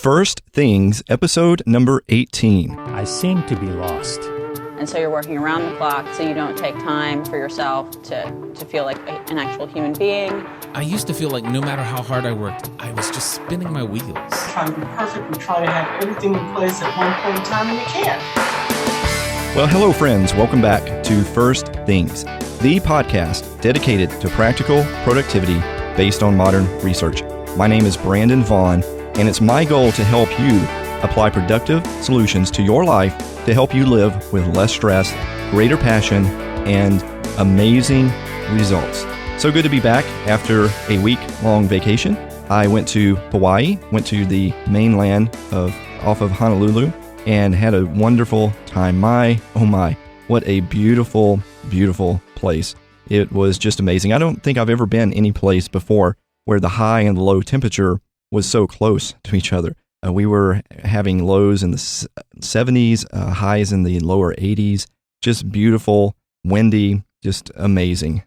First Things, episode number 18. I seem to be lost. And so you're working around the clock so you don't take time for yourself to feel like an actual human being. I used to feel like no matter how hard I worked, I was just spinning my wheels. Try to be perfect and try to have everything in place at one point in time, and you can't. Well, hello friends. Welcome back to First Things, the podcast dedicated to practical productivity based on modern research. My name is Brandon Vaughn, and it's my goal to help you apply productive solutions to your life to help you live with less stress, greater passion, and amazing results. So good to be back after a week-long vacation. I went to Hawaii, went to the mainland off of Honolulu, and had a wonderful time. My, what a beautiful, beautiful place. It was just amazing. I don't think I've ever been any place before where the high and the low temperature was so close to each other. We were having lows in the 70s, highs in the lower 80s. Just beautiful, windy, just amazing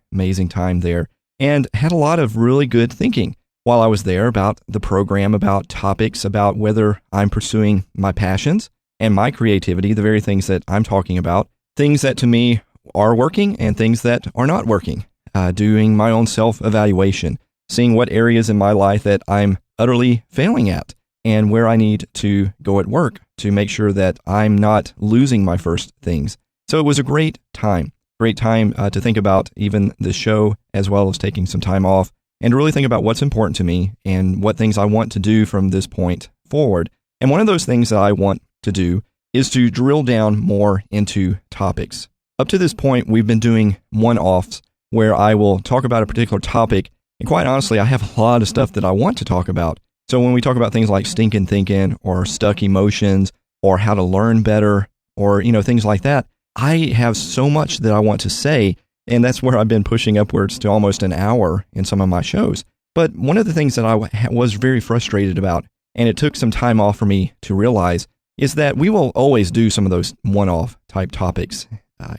time there. And had a lot of really good thinking while I was there about the program, about topics, about whether I'm pursuing my passions and my creativity, the very things that I'm talking about, things that to me are working and things that are not working, doing my own self-evaluation, seeing what areas in my life that I'm utterly failing at, and where I need to go at work to make sure that I'm not losing my first things. So it was a great time to think about even the show, as well as taking some time off and to really think about what's important to me and what things I want to do from this point forward. And one of those things that I want to do is to drill down more into topics. Up to this point, we've been doing one-offs where I will talk about a particular topic, and quite honestly, I have a lot of stuff that I want to talk about. So when we talk about things like stinking thinking or stuck emotions or how to learn better or, things like that, I have so much that I want to say, and that's where I've been pushing upwards to almost an hour in some of my shows. But one of the things that I was very frustrated about, and it took some time off for me to realize, is that we will always do some of those one-off type topics,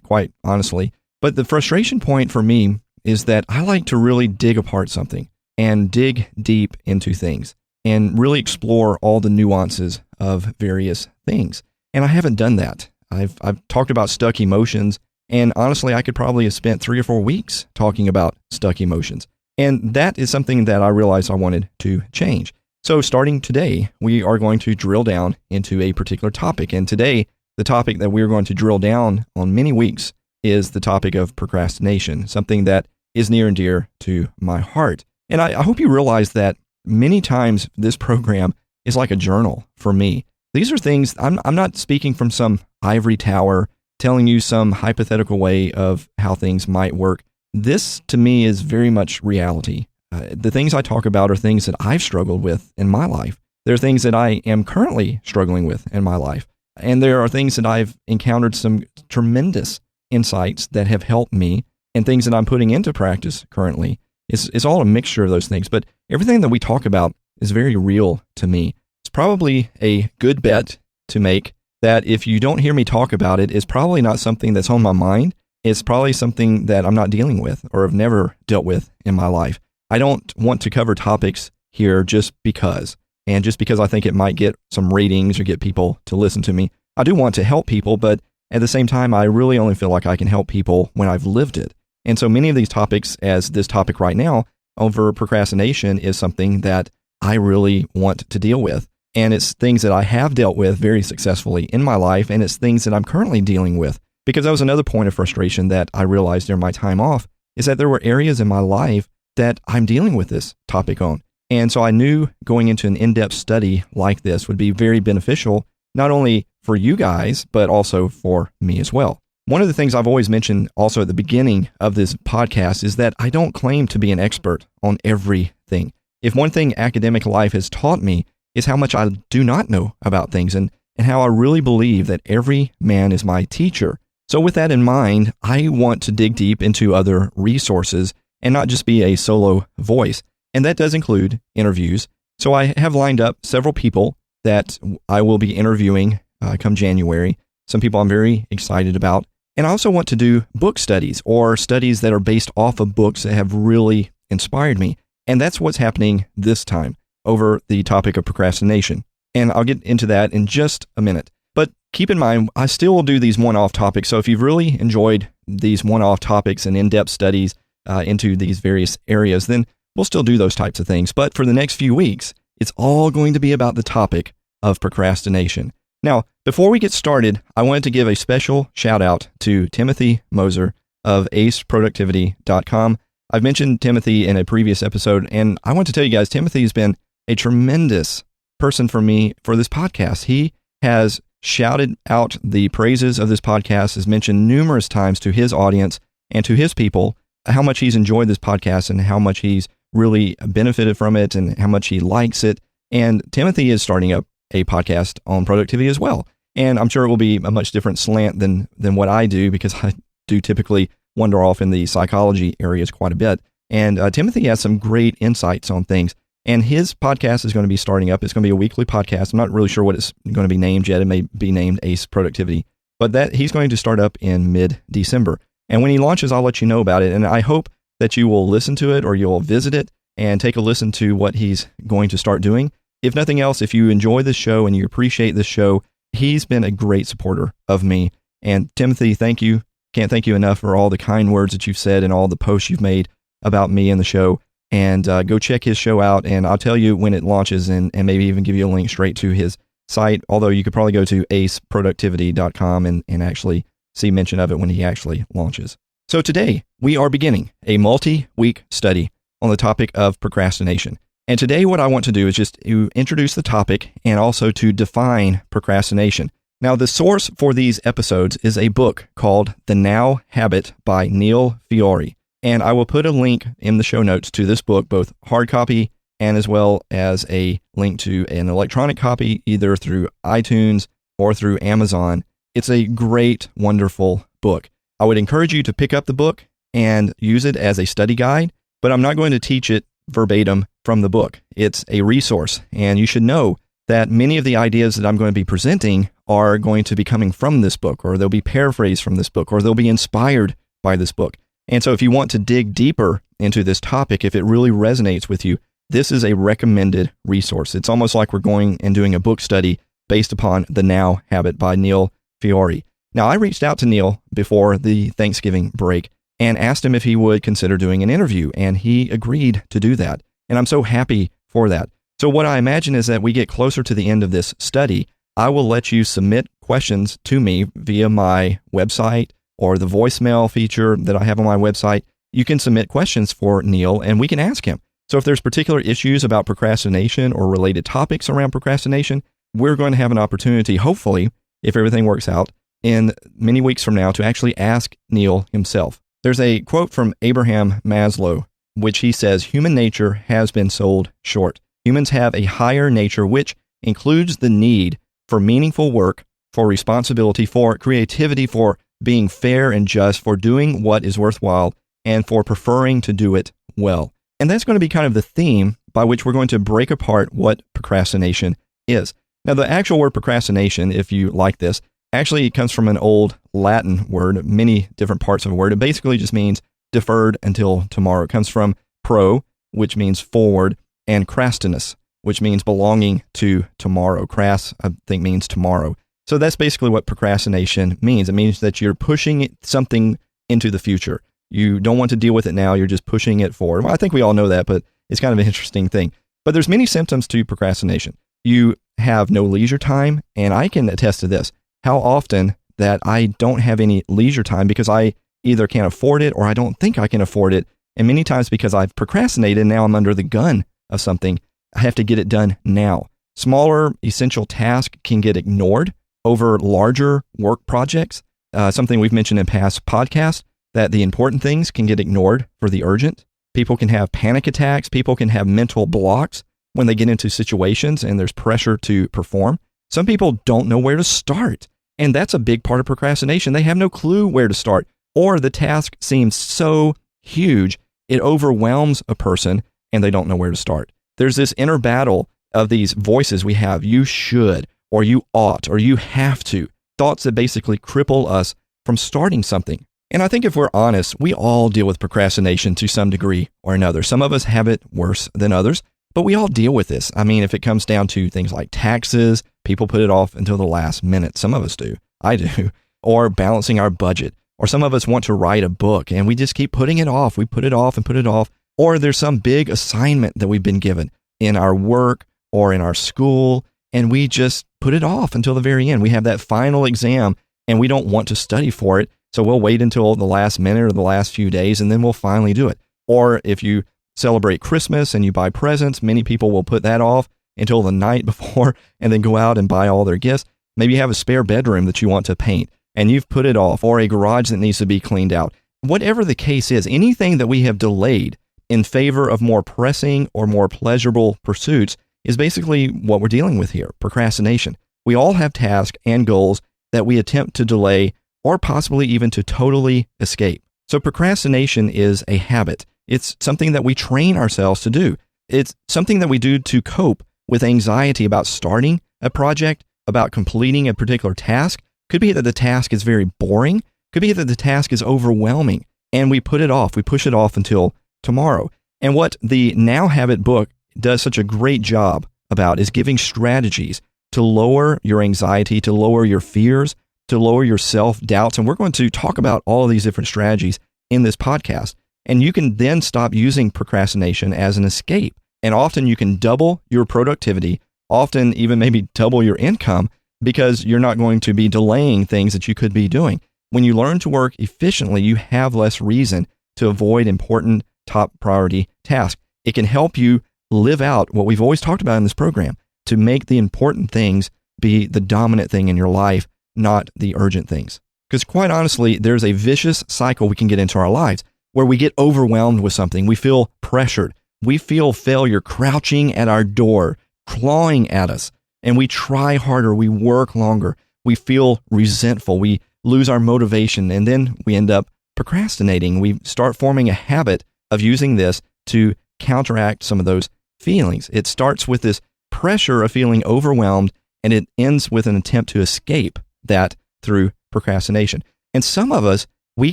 quite honestly. But the frustration point for me is that I like to really dig apart something and dig deep into things and really explore all the nuances of various things. And I haven't done that. I've talked about stuck emotions, and honestly, I could probably have spent 3 or 4 weeks talking about stuck emotions. And that is something that I realized I wanted to change. So starting today, we are going to drill down into a particular topic. And today, the topic that we're going to drill down on many weeks is the topic of procrastination, something that is near and dear to my heart. And I hope you realize that many times this program is like a journal for me. These are things, I'm not speaking from some ivory tower, telling you some hypothetical way of how things might work. This, to me, is very much reality. The things I talk about are things that I've struggled with in my life. There are things that I am currently struggling with in my life. And there are things that I've encountered some tremendous insights that have helped me, and things that I'm putting into practice currently. It's all a mixture of those things. But everything that we talk about is very real to me. It's probably a good bet to make that if you don't hear me talk about it, it's probably not something that's on my mind. It's probably something that I'm not dealing with or have never dealt with in my life. I don't want to cover topics here just because, and just because I think it might get some ratings or get people to listen to me. I do want to help people, but at the same time, I really only feel like I can help people when I've lived it. And so many of these topics, as this topic right now over procrastination, is something that I really want to deal with. And it's things that I have dealt with very successfully in my life, and it's things that I'm currently dealing with. Because that was another point of frustration that I realized during my time off, is that there were areas in my life that I'm dealing with this topic on. And so I knew going into an in-depth study like this would be very beneficial, not only for you guys, but also for me as well. One of the things I've always mentioned also at the beginning of this podcast is that I don't claim to be an expert on everything. If one thing academic life has taught me is how much I do not know about things, and how I really believe that every man is my teacher. So with that in mind, I want to dig deep into other resources and not just be a solo voice. And that does include interviews. So I have lined up several people that I will be interviewing come January, some people I'm very excited about. And I also want to do book studies or studies that are based off of books that have really inspired me. And that's what's happening this time over the topic of procrastination. And I'll get into that in just a minute. But keep in mind, I still will do these one-off topics. So if you've really enjoyed these one-off topics and in-depth studies into these various areas, then we'll still do those types of things. But for the next few weeks, it's all going to be about the topic of procrastination. Now, before we get started, I wanted to give a special shout out to Timothy Moser of aceproductivity.com. I've mentioned Timothy in a previous episode, and I want to tell you guys, Timothy has been a tremendous person for me for this podcast. He has shouted out the praises of this podcast, has mentioned numerous times to his audience and to his people how much he's enjoyed this podcast and how much he's really benefited from it and how much he likes it. And Timothy is starting up a podcast on productivity as well. And I'm sure it will be a much different slant than what I do, because I do typically wander off in the psychology areas quite a bit. And Timothy has some great insights on things. And his podcast is going to be starting up. It's going to be a weekly podcast. I'm not really sure what it's going to be named yet. It may be named Ace Productivity. But that he's going to start up in mid-December. And when he launches, I'll let you know about it. And I hope that you will listen to it or you'll visit it and take a listen to what he's going to start doing. If nothing else, if you enjoy this show and you appreciate this show, he's been a great supporter of me. And Timothy, thank you. Can't thank you enough for all the kind words that you've said and all the posts you've made about me and the show. And go check his show out, and I'll tell you when it launches and maybe even give you a link straight to his site, although you could probably go to aceproductivity.com and actually see mention of it when he actually launches. So today, we are beginning a multi-week study on the topic of procrastination. And today what I want to do is just to introduce the topic and also to define procrastination. Now, the source for these episodes is a book called The Now Habit by Neil Fiore. And I will put a link in the show notes to this book, both hard copy and as well as a link to an electronic copy, either through iTunes or through Amazon. It's a great, wonderful book. I would encourage you to pick up the book and use it as a study guide, but I'm not going to teach it verbatim from the book. It's a resource, and you should know that many of the ideas that I'm going to be presenting are going to be coming from this book, or they'll be paraphrased from this book, or they'll be inspired by this book. And so if you want to dig deeper into this topic, if it really resonates with you, this is a recommended resource. It's almost like we're going and doing a book study based upon The Now Habit by Neil Fiore. Now, I reached out to Neil before the Thanksgiving break and asked him if he would consider doing an interview, and he agreed to do that. And I'm so happy for that. So what I imagine is that we get closer to the end of this study, I will let you submit questions to me via my website or the voicemail feature that I have on my website. You can submit questions for Neil and we can ask him. So if there's particular issues about procrastination or related topics around procrastination, we're going to have an opportunity, hopefully, if everything works out, in many weeks from now to actually ask Neil himself. There's a quote from Abraham Maslow, which he says, "Human nature has been sold short. Humans have a higher nature, which includes the need for meaningful work, for responsibility, for creativity, for being fair and just, for doing what is worthwhile, and for preferring to do it well." And that's going to be kind of the theme by which we're going to break apart what procrastination is. Now, the actual word procrastination, if you like this, actually comes from an old Latin word, many different parts of a word. It basically just means deferred until tomorrow. It comes from pro, which means forward, and crastinus, which means belonging to tomorrow. Crass, I think, means tomorrow. So that's basically what procrastination means. It means that you're pushing something into the future. You don't want to deal with it now. You're just pushing it forward. Well, I think we all know that, but it's kind of an interesting thing. But there's many symptoms to procrastination. You have no leisure time, and I can attest to this. How often that I don't have any leisure time because I either can't afford it or I don't think I can afford it. And many times because I've procrastinated, now I'm under the gun of something. I have to get it done now. Smaller essential tasks can get ignored over larger work projects. Something we've mentioned in past podcasts, that the important things can get ignored for the urgent. People can have panic attacks. People can have mental blocks when they get into situations and there's pressure to perform. Some people don't know where to start. And that's a big part of procrastination. They have no clue where to start, or the task seems so huge, it overwhelms a person and they don't know where to start. There's this inner battle of these voices we have. You should, or you ought, or you have to. Thoughts that basically cripple us from starting something. And I think if we're honest, we all deal with procrastination to some degree or another. Some of us have it worse than others, But we all deal with this. I mean, if it comes down to things like taxes, people put it off until the last minute. Some of us do. I do. Or balancing our budget. Or some of us want to write a book and we just keep putting it off. We put it off and put it off. Or there's some big assignment that we've been given in our work or in our school, and we just put it off until the very end. We have that final exam and we don't want to study for it. So we'll wait until the last minute or the last few days and then we'll finally do it. Or if you celebrate Christmas and you buy presents, many people will put that off until the night before and then go out and buy all their gifts. Maybe you have a spare bedroom that you want to paint and you've put it off, or a garage that needs to be cleaned out. Whatever the case is, anything that we have delayed in favor of more pressing or more pleasurable pursuits is basically what we're dealing with here, procrastination. We all have tasks and goals that we attempt to delay or possibly even to totally escape. So procrastination is a habit. It's something that we train ourselves to do. It's something that we do to cope with anxiety about starting a project, about completing a particular task. Could be that the task is very boring. Could be that the task is overwhelming and we put it off. We push it off until tomorrow. And what the Now Habit book does such a great job about is giving strategies to lower your anxiety, to lower your fears, to lower your self-doubts. And we're going to talk about all of these different strategies in this podcast. And you can then stop using procrastination as an escape. And often you can double your productivity, often even maybe double your income, because you're not going to be delaying things that you could be doing. When you learn to work efficiently, you have less reason to avoid important top priority tasks. It can help you live out what we've always talked about in this program, to make the important things be the dominant thing in your life, not the urgent things. Because quite honestly, there's a vicious cycle we can get into our lives where we get overwhelmed with something. We feel pressured. We feel failure crouching at our door, clawing at us, and we try harder. We work longer. We feel resentful. We lose our motivation, and then we end up procrastinating. We start forming a habit of using this to counteract some of those feelings. It starts with this pressure of feeling overwhelmed, and it ends with an attempt to escape that through procrastination. And some of us, we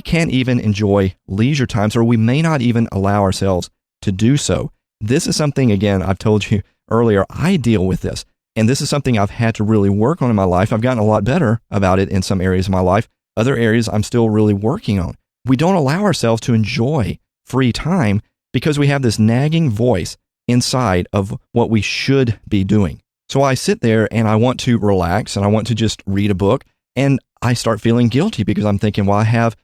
can't even enjoy leisure times, or we may not even allow ourselves to do so. This is something, again, I've told you earlier, I deal with this. And this is something I've had to really work on in my life. I've gotten a lot better about it in some areas of my life. Other areas I'm still really working on. We don't allow ourselves to enjoy free time because we have this nagging voice inside of what we should be doing. So I sit there and I want to relax and I want to just read a book, and I start feeling guilty because I'm thinking, well, I have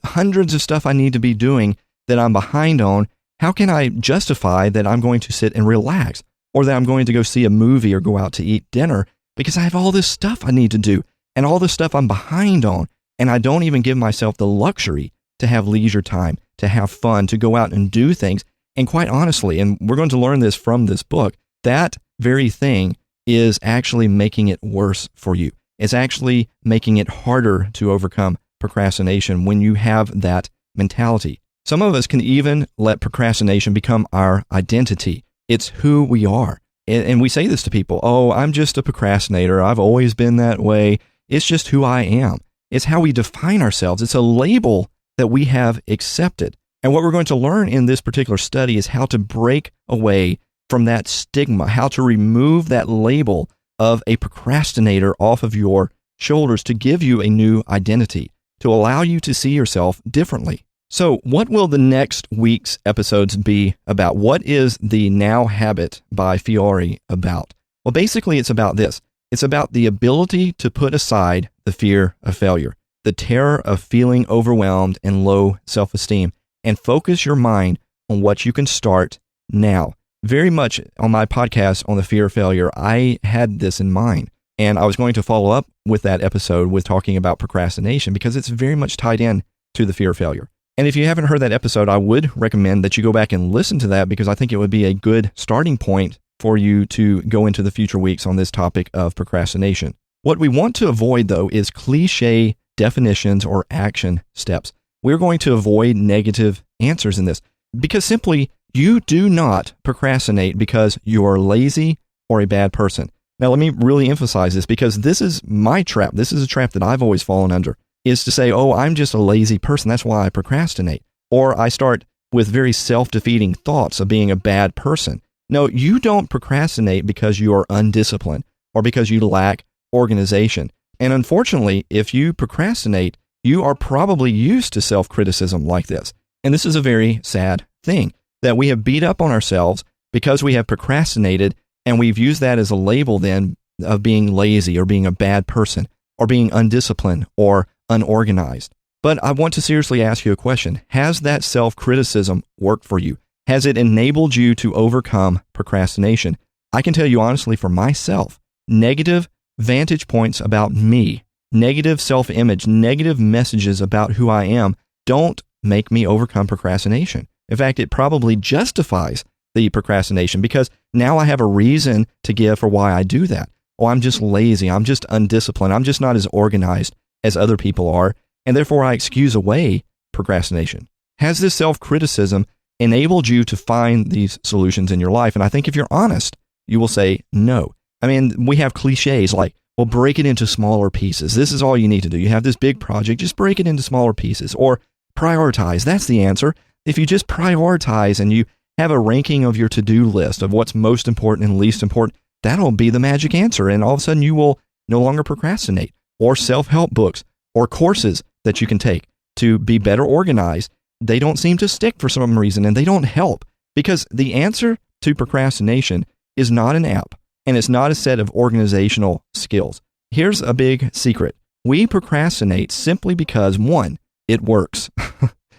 hundreds of stuff I need to be doing that I'm behind on. How can I justify that I'm going to sit and relax, or that I'm going to go see a movie or go out to eat dinner, because I have all this stuff I need to do and all this stuff I'm behind on, and I don't even give myself the luxury to have leisure time, to have fun, to go out and do things. And quite honestly, and we're going to learn this from this book, that very thing is actually making it worse for you. It's actually making it harder to overcome procrastination when you have that mentality. Some of us can even let procrastination become our identity. It's who we are. And we say this to people, oh, I'm just a procrastinator. I've always been that way. It's just who I am. It's how we define ourselves. It's a label that we have accepted. And what we're going to learn in this particular study is how to break away from that stigma, how to remove that label of a procrastinator off of your shoulders to give you a new identity, to allow you to see yourself differently. So what will the next week's episodes be about? What is the Now Habit by Fiore about? Well, basically, it's about this. It's about the ability to put aside the fear of failure, the terror of feeling overwhelmed and low self-esteem, and focus your mind on what you can start now. Very much on my podcast on the fear of failure, I had this in mind, and I was going to follow up with that episode with talking about procrastination because it's very much tied in to the fear of failure. And if you haven't heard that episode, I would recommend that you go back and listen to that because I think it would be a good starting point for you to go into the future weeks on this topic of procrastination. What we want to avoid, though, is cliche definitions or action steps. We're going to avoid negative answers in this because simply you do not procrastinate because you're lazy or a bad person. Now, let me really emphasize this because this is my trap. This is a trap that I've always fallen under, is to say, oh, I'm just a lazy person. That's why I procrastinate. Or I start with very self-defeating thoughts of being a bad person. No, you don't procrastinate because you are undisciplined or because you lack organization. And unfortunately, if you procrastinate, you are probably used to self-criticism like this. And this is a very sad thing, that we have beat up on ourselves because we have procrastinated, and we've used that as a label then of being lazy or being a bad person or being undisciplined or unorganized. But I want to seriously ask you a question. Has that self-criticism worked for you? Has it enabled you to overcome procrastination? I can tell you honestly for myself, negative vantage points about me, negative self-image, negative messages about who I am don't make me overcome procrastination. In fact, it probably justifies the procrastination because now I have a reason to give for why I do that. Oh, I'm just lazy. I'm just undisciplined. I'm just not as organized as other people are. And therefore, I excuse away procrastination. Has this self-criticism enabled you to find these solutions in your life? And I think if you're honest, you will say no. I mean, we have cliches like, well, break it into smaller pieces. This is all you need to do. You have this big project, just break it into smaller pieces. Or prioritize. That's the answer. If you just prioritize and you have a ranking of your to-do list of what's most important and least important, that'll be the magic answer. And all of a sudden you will no longer procrastinate. Or self-help books or courses that you can take to be better organized. They don't seem to stick for some reason, and they don't help, because the answer to procrastination is not an app, and it's not a set of organizational skills. Here's a big secret. We procrastinate simply because, one, it works.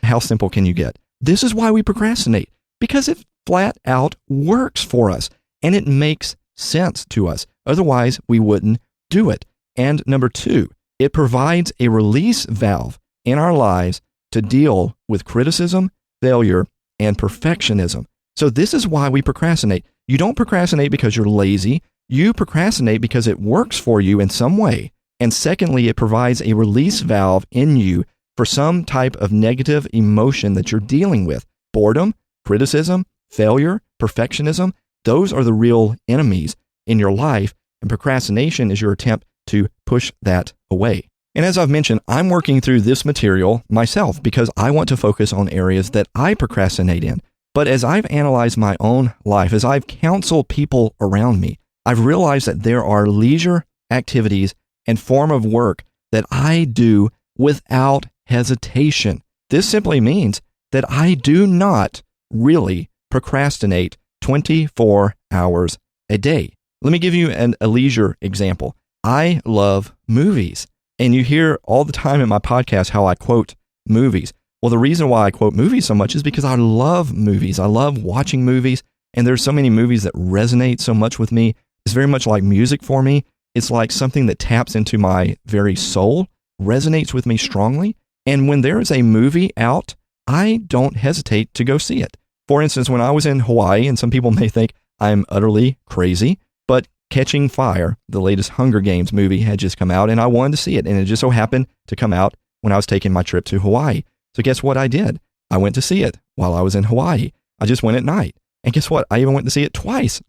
How simple can you get? This is why we procrastinate, because it flat out works for us, and it makes sense to us. Otherwise, we wouldn't do it. And number two, it provides a release valve in our lives to deal with criticism, failure, and perfectionism. So this is why we procrastinate. You don't procrastinate because you're lazy. You procrastinate because it works for you in some way. And secondly, it provides a release valve in you for some type of negative emotion that you're dealing with. Boredom, criticism, failure, perfectionism, those are the real enemies in your life. And procrastination is your attempt to push that away. And as I've mentioned, I'm working through this material myself because I want to focus on areas that I procrastinate in. But as I've analyzed my own life, as I've counseled people around me, I've realized that there are leisure activities and form of work that I do without hesitation. This simply means that I do not really procrastinate 24 hours a day. Let me give you a leisure example. I love movies. And you hear all the time in my podcast how I quote movies. Well, the reason why I quote movies so much is because I love movies. I love watching movies. And there's so many movies that resonate so much with me. It's very much like music for me. It's like something that taps into my very soul, resonates with me strongly. And when there is a movie out, I don't hesitate to go see it. For instance, when I was in Hawaii, and some people may think I'm utterly crazy, but Catching Fire, the latest Hunger Games movie, had just come out, and I wanted to see it. And it just so happened to come out when I was taking my trip to Hawaii. So guess what I did? I went to see it while I was in Hawaii. I just went at night. And guess what? I even went to see it twice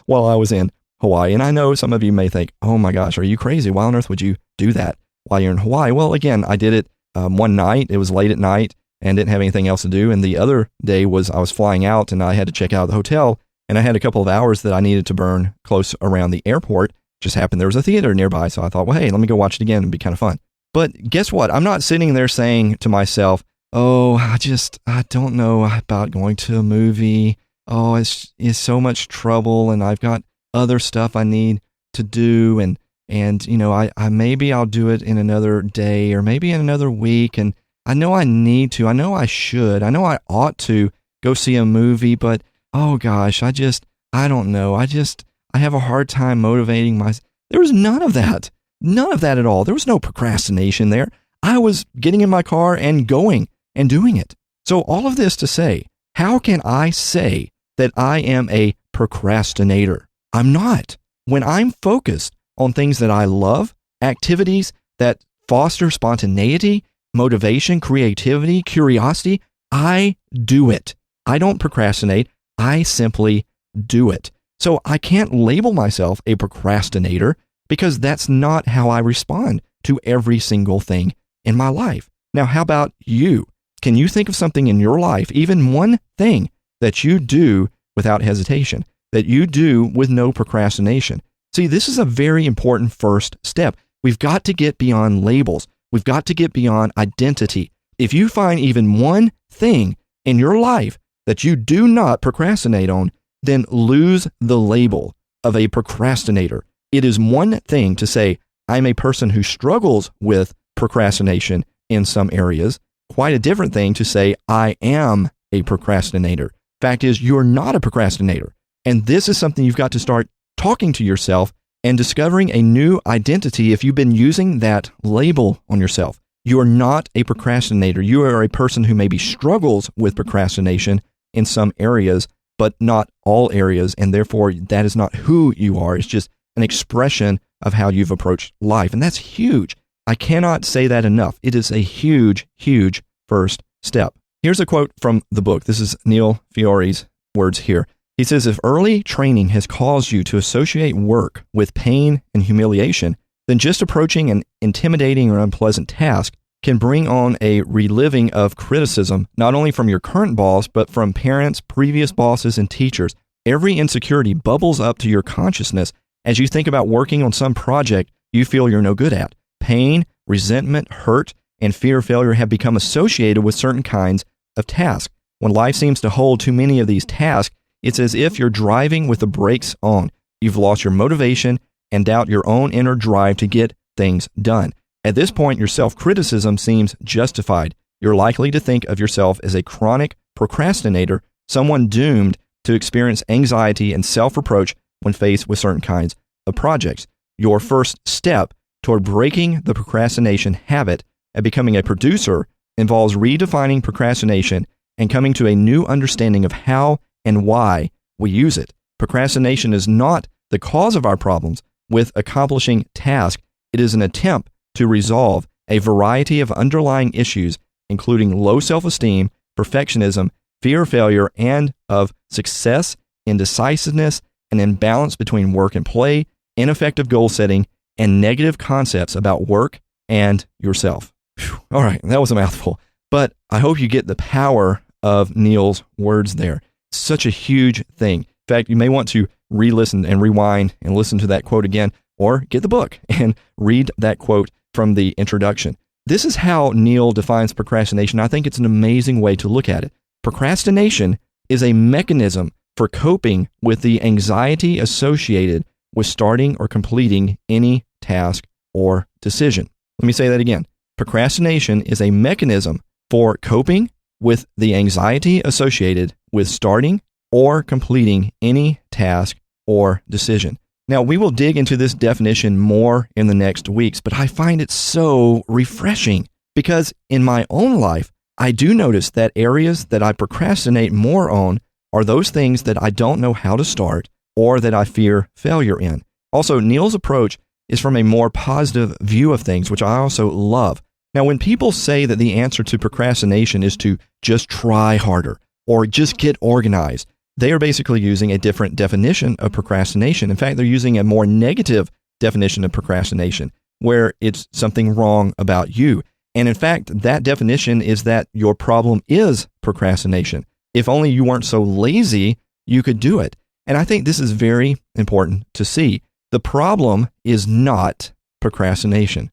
while I was in Hawaii. And I know some of you may think, oh my gosh, are you crazy? Why on earth would you do that while you're in Hawaii? Well, again, I did it one night. It was late at night and didn't have anything else to do. And the other day was I was flying out and I had to check out of the hotel. And I had a couple of hours that I needed to burn close around the airport. Just happened there was a theater nearby. So I thought, well, hey, let me go watch it again. It'd be kind of fun. But guess what? I'm not sitting there saying to myself, oh, I don't know about going to a movie. Oh, it's so much trouble and I've got other stuff I need to do. And you know, I maybe I'll do it in another day or maybe in another week. And I know I need to, I know I should, I know I ought to go see a movie, but oh gosh, I don't know. I have a hard time motivating myself. There was none of that at all. There was no procrastination there. I was getting in my car and going and doing it. So all of this to say, how can I say that I am a procrastinator? I'm not. When I'm focused on things that I love, activities that foster spontaneity, motivation, creativity, curiosity, I do it. I don't procrastinate. I simply do it. So I can't label myself a procrastinator because that's not how I respond to every single thing in my life. Now, how about you? Can you think of something in your life, even one thing that you do without hesitation, that you do with no procrastination. See, this is a very important first step. We've got to get beyond labels. We've got to get beyond identity. If you find even one thing in your life that you do not procrastinate on, then lose the label of a procrastinator. It is one thing to say, I'm a person who struggles with procrastination in some areas. Quite a different thing to say, I am a procrastinator. Fact is, you're not a procrastinator. And this is something you've got to start talking to yourself and discovering a new identity if you've been using that label on yourself. You are not a procrastinator. You are a person who maybe struggles with procrastination in some areas, but not all areas. And therefore, that is not who you are. It's just an expression of how you've approached life. And that's huge. I cannot say that enough. It is a huge, huge first step. Here's a quote from the book. This is Neil Fiore's words here. He says, if early training has caused you to associate work with pain and humiliation, then just approaching an intimidating or unpleasant task can bring on a reliving of criticism, not only from your current boss, but from parents, previous bosses, and teachers. Every insecurity bubbles up to your consciousness as you think about working on some project you feel you're no good at. Pain, resentment, hurt, and fear of failure have become associated with certain kinds of tasks. When life seems to hold too many of these tasks, it's as if you're driving with the brakes on. You've lost your motivation and doubt your own inner drive to get things done. At this point, your self-criticism seems justified. You're likely to think of yourself as a chronic procrastinator, someone doomed to experience anxiety and self-reproach when faced with certain kinds of projects. Your first step toward breaking the procrastination habit and becoming a producer involves redefining procrastination and coming to a new understanding of how and why we use it. Procrastination is not the cause of our problems with accomplishing tasks. It is an attempt to resolve a variety of underlying issues, including low self-esteem, perfectionism, fear of failure, and of success, indecisiveness, an imbalance between work and play, ineffective goal setting, and negative concepts about work and yourself. Whew. All right, that was a mouthful, but I hope you get the power of Neil's words there. Such a huge thing. In fact, you may want to re-listen and rewind and listen to that quote again, or get the book and read that quote from the introduction. This is how Neil defines procrastination. I think it's an amazing way to look at it. Procrastination is a mechanism for coping with the anxiety associated with starting or completing any task or decision. Let me say that again. Procrastination is a mechanism for coping with the anxiety associated with starting or completing any task or decision. Now, we will dig into this definition more in the next weeks, but I find it so refreshing because in my own life, I do notice that areas that I procrastinate more on are those things that I don't know how to start or that I fear failure in. Also, Neil's approach is from a more positive view of things, which I also love. Now, when people say that the answer to procrastination is to just try harder or just get organized, they are basically using a different definition of procrastination. In fact, they're using a more negative definition of procrastination, where it's something wrong about you. And in fact, that definition is that your problem is procrastination. If only you weren't so lazy, you could do it. And I think this is very important to see. The problem is not procrastination,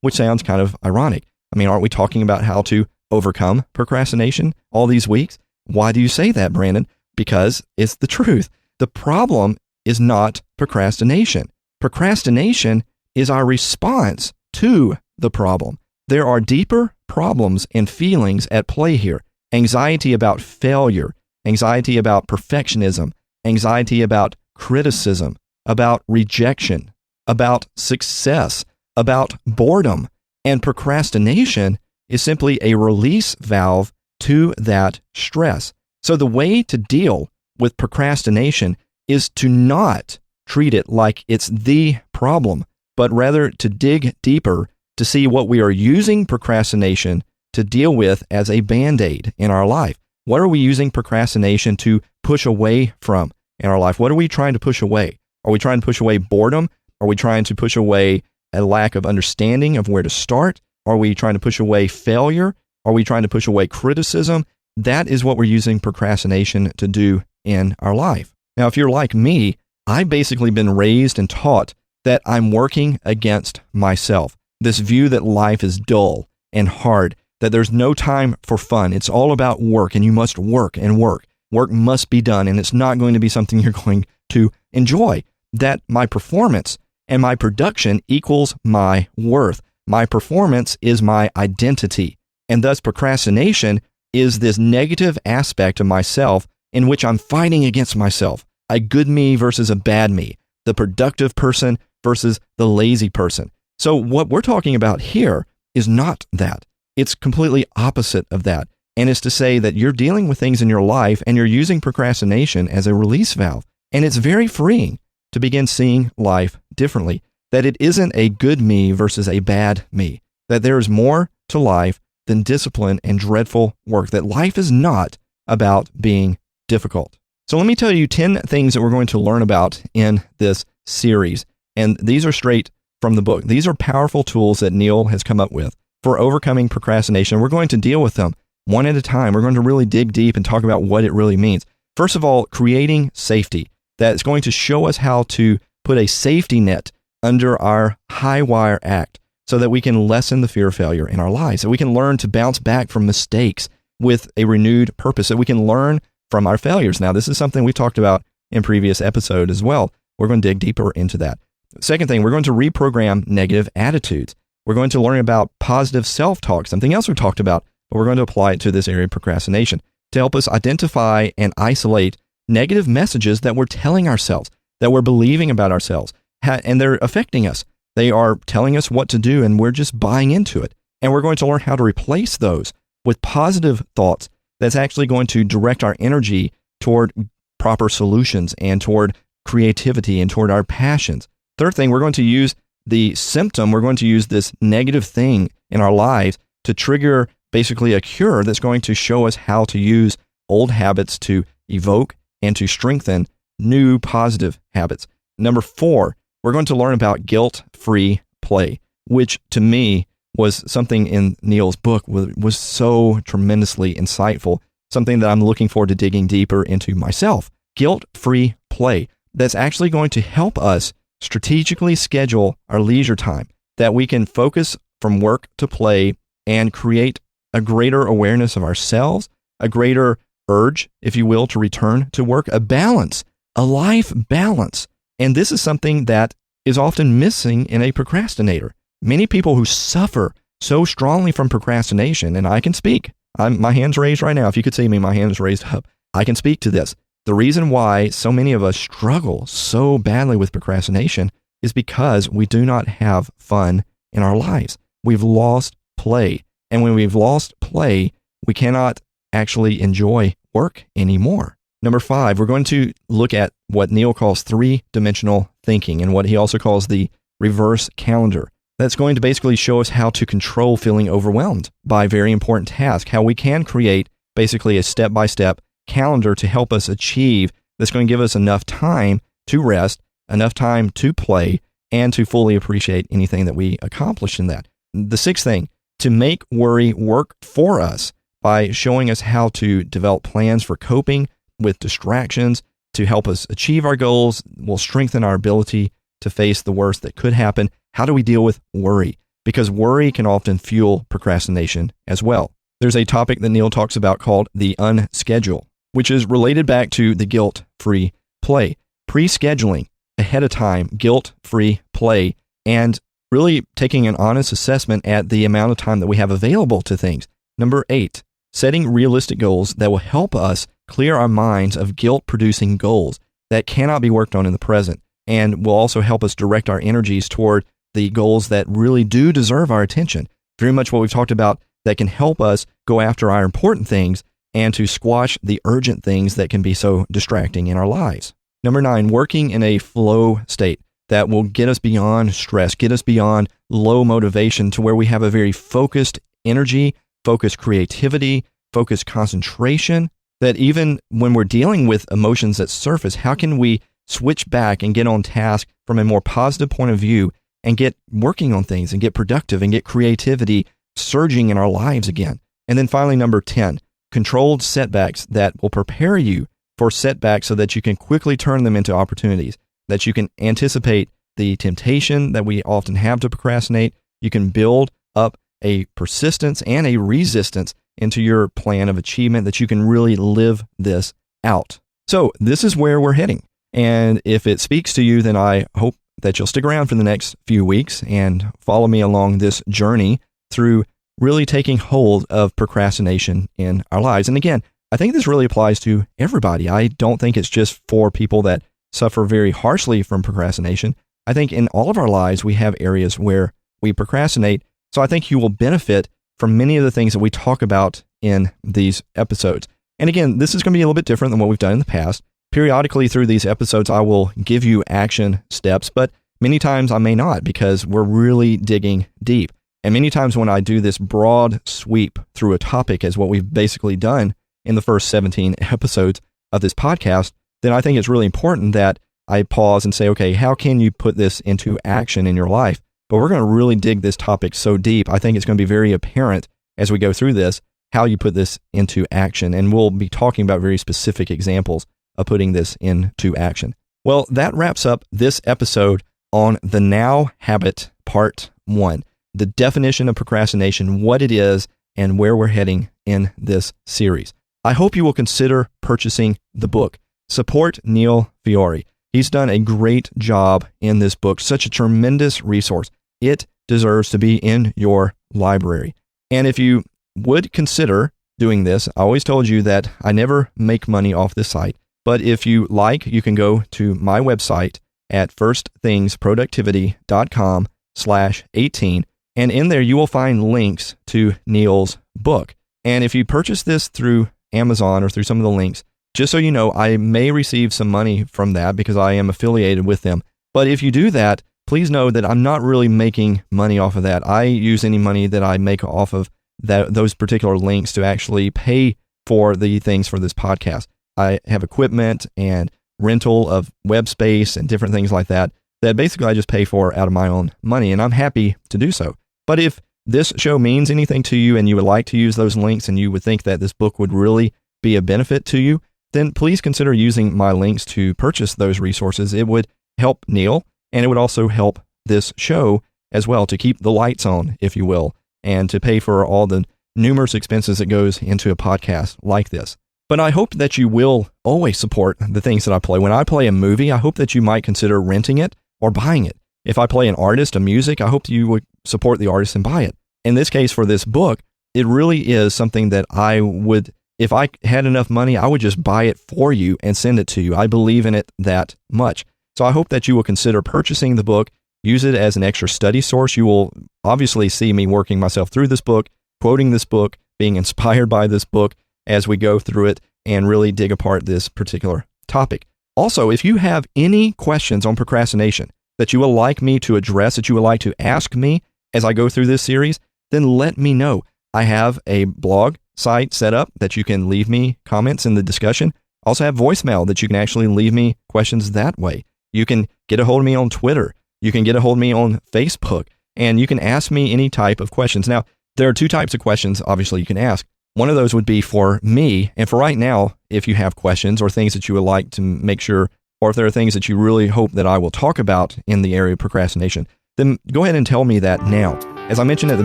which sounds kind of ironic. I mean, aren't we talking about how to overcome procrastination all these weeks? Why do you say that, Brandon? Because it's the truth. The problem is not procrastination. Procrastination is our response to the problem. There are deeper problems and feelings at play here. Anxiety about failure, anxiety about perfectionism, anxiety about criticism, about rejection, about success, about boredom. And procrastination is simply a release valve to that stress. So the way to deal with procrastination is to not treat it like it's the problem, but rather to dig deeper to see what we are using procrastination to deal with as a Band-Aid in our life. What are we using procrastination to push away from in our life? What are we trying to push away? Are we trying to push away boredom? Are we trying to push away a lack of understanding of where to start? Are we trying to push away failure? Are we trying to push away criticism? That is what we're using procrastination to do in our life. Now, if you're like me, I've basically been raised and taught that I'm working against myself. This view that life is dull and hard, that there's no time for fun. It's all about work, and you must work and work. Work must be done, and it's not going to be something you're going to enjoy. That my performance and my production equals my worth. My performance is my identity. And thus procrastination is this negative aspect of myself in which I'm fighting against myself. A good me versus a bad me. The productive person versus the lazy person. So what we're talking about here is not that. It's completely opposite of that. And it's to say that you're dealing with things in your life and you're using procrastination as a release valve. And it's very freeing to begin seeing life differently. That it isn't a good me versus a bad me. That there is more to life than discipline and dreadful work. That life is not about being difficult. So let me tell you 10 things that we're going to learn about in this series. And these are straight from the book. These are powerful tools that Neil has come up with for overcoming procrastination. We're going to deal with them one at a time. We're going to really dig deep and talk about what it really means. First of all, creating safety. That's going to show us how to put a safety net under our high wire act so that we can lessen the fear of failure in our lives, so we can learn to bounce back from mistakes with a renewed purpose, so we can learn from our failures. Now, this is something we talked about in previous episode as well. We're going to dig deeper into that. Second thing, we're going to reprogram negative attitudes. We're going to learn about positive self-talk, something else we talked about, but we're going to apply it to this area of procrastination to help us identify and isolate negative messages that we're telling ourselves, that we're believing about ourselves, and they're affecting us. They are telling us what to do, and we're just buying into it. And we're going to learn how to replace those with positive thoughts that's actually going to direct our energy toward proper solutions and toward creativity and toward our passions. Third thing, we're going to use the symptom, we're going to use this negative thing in our lives to trigger basically a cure that's going to show us how to use old habits to evoke and to strengthen new positive habits. Number 4, we're going to learn about guilt-free play, which to me was something in Neil's book was so tremendously insightful, something that I'm looking forward to digging deeper into myself. Guilt-free play that's actually going to help us strategically schedule our leisure time, that we can focus from work to play and create a greater awareness of ourselves, a greater urge, if you will, to return to work, a balance, a life balance. And this is something that is often missing in a procrastinator. Many people who suffer so strongly from procrastination, and I can speak. My hand's raised right now. If you could see me, my hand's raised up. I can speak to this. The reason why so many of us struggle so badly with procrastination is because we do not have fun in our lives. We've lost play. And when we've lost play, we cannot actually enjoy work anymore. Number 5, we're going to look at what Neil calls 3-dimensional thinking and what he also calls the reverse calendar. That's going to basically show us how to control feeling overwhelmed by very important tasks, how we can create basically a step-by-step calendar to help us achieve that's going to give us enough time to rest, enough time to play, and to fully appreciate anything that we accomplish in that. The 6th thing, to make worry work for us by showing us how to develop plans for coping with distractions to help us achieve our goals, will strengthen our ability to face the worst that could happen. How do we deal with worry? Because worry can often fuel procrastination as well. There's a topic that Neil talks about called the unschedule, which is related back to the guilt-free play. Pre-scheduling ahead of time, guilt-free play, and really taking an honest assessment at the amount of time that we have available to things. Number 8, setting realistic goals that will help us clear our minds of guilt-producing goals that cannot be worked on in the present, and will also help us direct our energies toward the goals that really do deserve our attention. Very much what we've talked about that can help us go after our important things and to squash the urgent things that can be so distracting in our lives. Number 9, working in a flow state that will get us beyond stress, get us beyond low motivation to where we have a very focused energy, focused creativity, focused concentration, that even when we're dealing with emotions that surface, how can we switch back and get on task from a more positive point of view and get working on things and get productive and get creativity surging in our lives again. And then finally, number 10, controlled setbacks that will prepare you for setbacks so that you can quickly turn them into opportunities, that you can anticipate the temptation that we often have to procrastinate. You can build up a persistence and a resistance into your plan of achievement, that you can really live this out. So this is where we're heading. And if it speaks to you, then I hope that you'll stick around for the next few weeks and follow me along this journey through really taking hold of procrastination in our lives. And again, I think this really applies to everybody. I don't think it's just for people that suffer very harshly from procrastination. I think in all of our lives, we have areas where we procrastinate. So I think you will benefit from many of the things that we talk about in these episodes. And again, this is going to be a little bit different than what we've done in the past. Periodically through these episodes, I will give you action steps, but many times I may not, because we're really digging deep. And many times when I do this broad sweep through a topic, as what we've basically done in the first 17 episodes of this podcast, then I think it's really important that I pause and say, okay, how can you put this into action in your life? But we're going to really dig this topic so deep. I think it's going to be very apparent as we go through this, how you put this into action. And we'll be talking about very specific examples of putting this into action. Well, that wraps up this episode on the Now Habit Part 1, the definition of procrastination, what it is, and where we're heading in this series. I hope you will consider purchasing the book. Support Neil Fiore. He's done a great job in this book, such a tremendous resource. It deserves to be in your library. And if you would consider doing this, I always told you that I never make money off this site. But if you like, you can go to my website at firstThingsProductivity.com/18. And in there, you will find links to Neil's book. And if you purchase this through Amazon or through some of the links, just so you know, I may receive some money from that because I am affiliated with them. But if you do that, please know that I'm not really making money off of that. I use any money that I make off of those particular links to actually pay for the things for this podcast. I have equipment and rental of web space and different things like that basically I just pay for out of my own money, and I'm happy to do so. But if this show means anything to you and you would like to use those links and you would think that this book would really be a benefit to you, then please consider using my links to purchase those resources. It would help Neil, and it would also help this show as well to keep the lights on, if you will, and to pay for all the numerous expenses that goes into a podcast like this. But I hope that you will always support the things that I play. When I play a movie, I hope that you might consider renting it or buying it. If I play an artist, a music, I hope you would support the artist and buy it. In this case, for this book, it really is something that I would, if I had enough money, I would just buy it for you and send it to you. I believe in it that much. So I hope that you will consider purchasing the book, use it as an extra study source. You will obviously see me working myself through this book, quoting this book, being inspired by this book as we go through it and really dig apart this particular topic. Also, if you have any questions on procrastination that you would like me to address, that you would like to ask me as I go through this series, then let me know. I have a blog site set up that you can leave me comments in the discussion. I also have voicemail that you can actually leave me questions that way. You can get a hold of me on Twitter. You can get a hold of me on Facebook, and you can ask me any type of questions. Now, there are two types of questions, obviously, you can ask. One of those would be for me, and for right now, if you have questions or things that you would like to make sure, or if there are things that you really hope that I will talk about in the area of procrastination, then go ahead and tell me that now. As I mentioned at the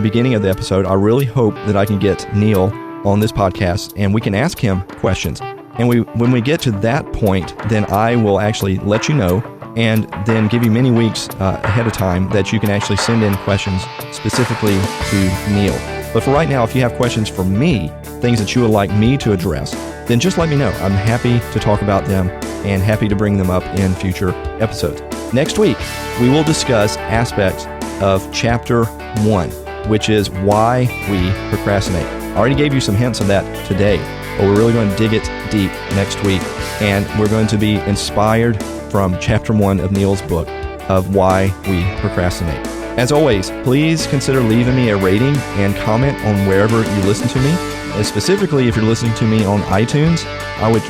beginning of the episode, I really hope that I can get Neil on this podcast and we can ask him questions. And when we get to that point, then I will actually let you know and then give you many weeks ahead of time that you can actually send in questions specifically to Neil. But for right now, if you have questions for me, things that you would like me to address, then just let me know. I'm happy to talk about them and happy to bring them up in future episodes. Next week, we will discuss aspects of Chapter 1, which is why we procrastinate. I already gave you some hints of that today, but we're really going to dig it deep next week, and we're going to be inspired from Chapter 1 of Neil's book of why we procrastinate. As always, please consider leaving me a rating and comment on wherever you listen to me. And specifically, if you're listening to me on iTunes, I would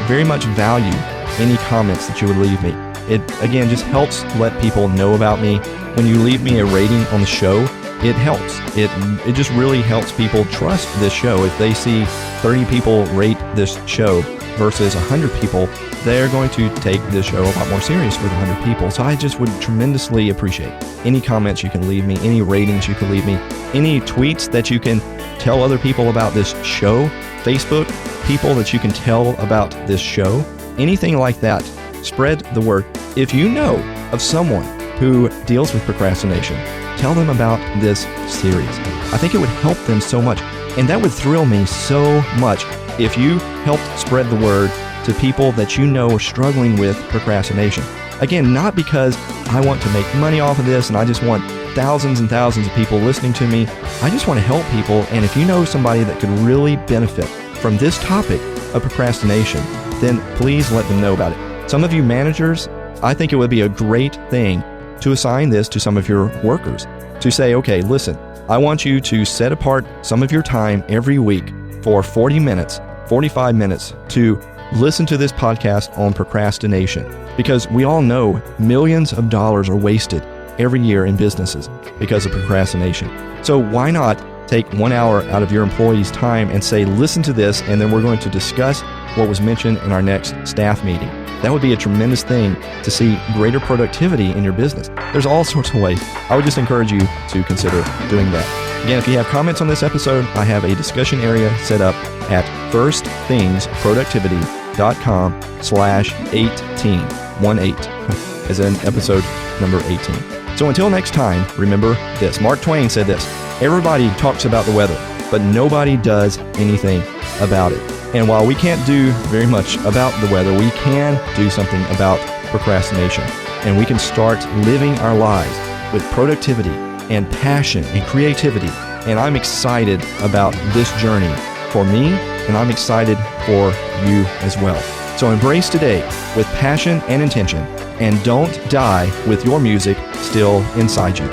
very much value any comments that you would leave me. It, again, just helps let people know about me. When you leave me a rating on the show, it helps. It just really helps people trust this show. If they see 30 people rate this show, versus 100 people, they're going to take this show a lot more serious with 100 people. So I just would tremendously appreciate any comments you can leave me, any ratings you can leave me, any tweets that you can tell other people about this show, Facebook people that you can tell about this show, anything like that. Spread the word. If you know of someone who deals with procrastination, tell them about this series. I think it would help them so much. And that would thrill me so much if you helped spread the word to people that you know are struggling with procrastination. Again, not because I want to make money off of this and I just want thousands and thousands of people listening to me. I just want to help people. And if you know somebody that could really benefit from this topic of procrastination, then please let them know about it. Some of you managers, I think it would be a great thing to assign this to some of your workers, to say, okay, listen, I want you to set apart some of your time every week for 40 minutes, 45 minutes to listen to this podcast on procrastination, because we all know millions of dollars are wasted every year in businesses because of procrastination. So why not take 1 hour out of your employees' time and say, listen to this, and then we're going to discuss what was mentioned in our next staff meeting. That would be a tremendous thing to see greater productivity in your business. There's all sorts of ways. I would just encourage you to consider doing that. Again, if you have comments on this episode, I have a discussion area set up at firstthingsproductivity.com/18, as in episode number 18. So until next time, remember this. Mark Twain said this: everybody talks about the weather, but nobody does anything about it. And while we can't do very much about the weather, we can do something about procrastination. And we can start living our lives with productivity and passion and creativity. And I'm excited about this journey for me, and I'm excited for you as well. So embrace today with passion and intention, and don't die with your music still inside you.